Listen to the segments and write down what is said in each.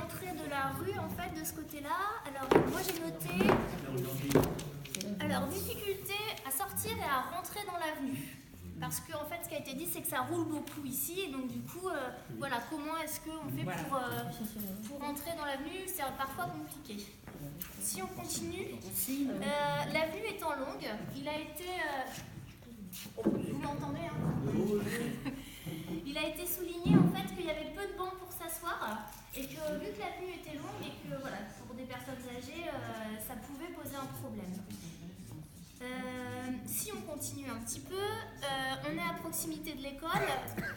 l'entrée de la rue en fait de ce côté-là. Alors moi j'ai noté. Alors difficulté à sortir et à rentrer dans l'avenue. Parce que en fait ce qui a été dit c'est que ça roule beaucoup ici et donc du coup voilà comment est-ce qu'on fait pour rentrer dans l'avenue, c'est parfois compliqué. Si on continue, l'avenue étant longue, il a été vous m'entendez hein. Il a été souligné en fait qu'il y avait peu de bancs pour s'asseoir et que vu que l'avenue était longue et que voilà, pour des personnes âgées, ça pouvait poser un problème. Si on continue un petit peu, on est à proximité de l'école,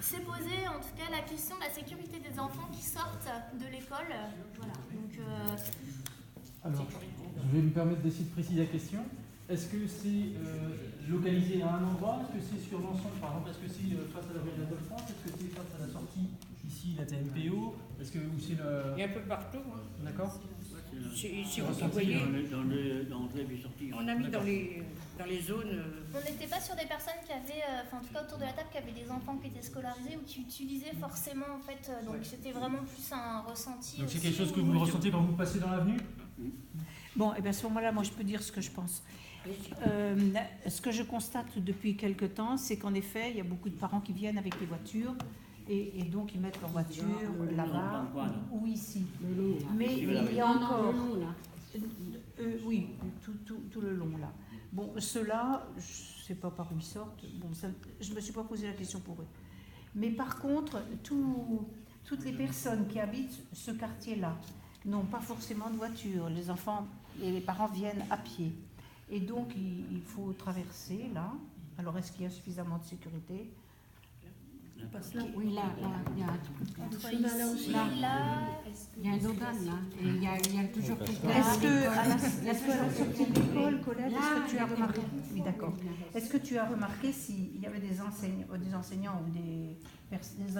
c'est posé en tout cas la question de la sécurité des enfants qui sortent de l'école. Voilà. Donc, alors, je vais me permettre d'essayer de préciser la question. Est-ce que c'est localisé à un endroit? Est-ce que c'est sur l'ensemble? Par exemple, est-ce que c'est face à la rue de la France? Est-ce que c'est face à la sortie ici, la TMPO? Est-ce que où c'est le... Il y a un peu partout. Hein. D'accord. Si vous voyez, on a mis dans les zones. On n'était pas sur des personnes qui avaient, enfin en tout cas autour de la table, qui avaient des enfants qui étaient scolarisés ou qui utilisaient forcément en fait, donc c'était vraiment plus un ressenti. Donc c'est quelque chose que vous ressentez quand vous passez dans l'avenue? Bon, et bien à ce moment-là, moi je peux dire ce que je pense. Ce que je constate depuis quelque temps, c'est qu'en effet, il y a beaucoup de parents qui viennent avec les voitures et donc ils mettent leur voiture là-bas ou ici. Mais il y a encore... oui, tout le long là. Bon, ceux-là, je ne sais pas par où ils sortent. Bon, ça, je ne me suis pas posé la question pour eux. Mais par contre, toutes les personnes qui habitent ce quartier-là n'ont pas forcément de voiture. Les enfants et les parents viennent à pied. Et donc, il faut traverser là. Alors, est-ce qu'il y a suffisamment de sécurité? Oui, là, il y a un truc. Là, Il y a un dogan là. Et il y a toujours quelqu'un. Est-ce que à la sortie de l'école, Colette, est-ce que tu as remarqué? Oui, d'accord. Est-ce que tu as remarqué s'il y avait des enseignants ou des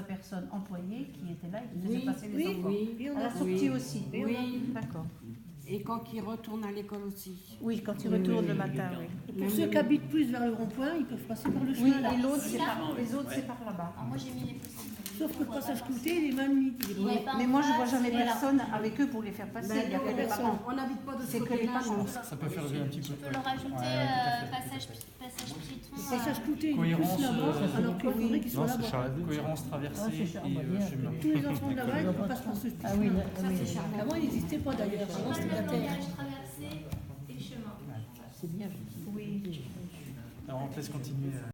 personnes employées qui étaient là et qui faisaient passer les enfants? Oui, à la sortie aussi. Oui. D'accord. Et quand ils retournent à l'école aussi. Oui, quand ils retournent le matin, oui. Pour ceux qui habitent plus vers le rond-point, ils peuvent passer par le Oui, chemin là. et l'autre, les autres, c'est par là-bas. alors moi j'ai mis les possibilités. Sauf que le passage côté, il est mal mis. Mais moi, je ne vois jamais personne avec eux pour les faire passer. Il y a que les personne. parents. On n'habite pas de ce C'est que les côté-là. parents. Ça peut faire lever un petit peu. Tu peux leur ajouter Ouais, tout à fait. passage piéton. Le passage côté, il est Cohérence, plus là-bas, ça, alors qu'il faudrait qu'il soit là-bas. Cohérence traversée et chemin. Tous les enfants de là-bas, ils passent par ce chemin. Ah oui, Ça, c'est charmant. Avant, il n'existait pas d'ailleurs. Avant, c'était la terre. Traversée et chemin. c'est bien. Oui. Alors on te laisse continuer.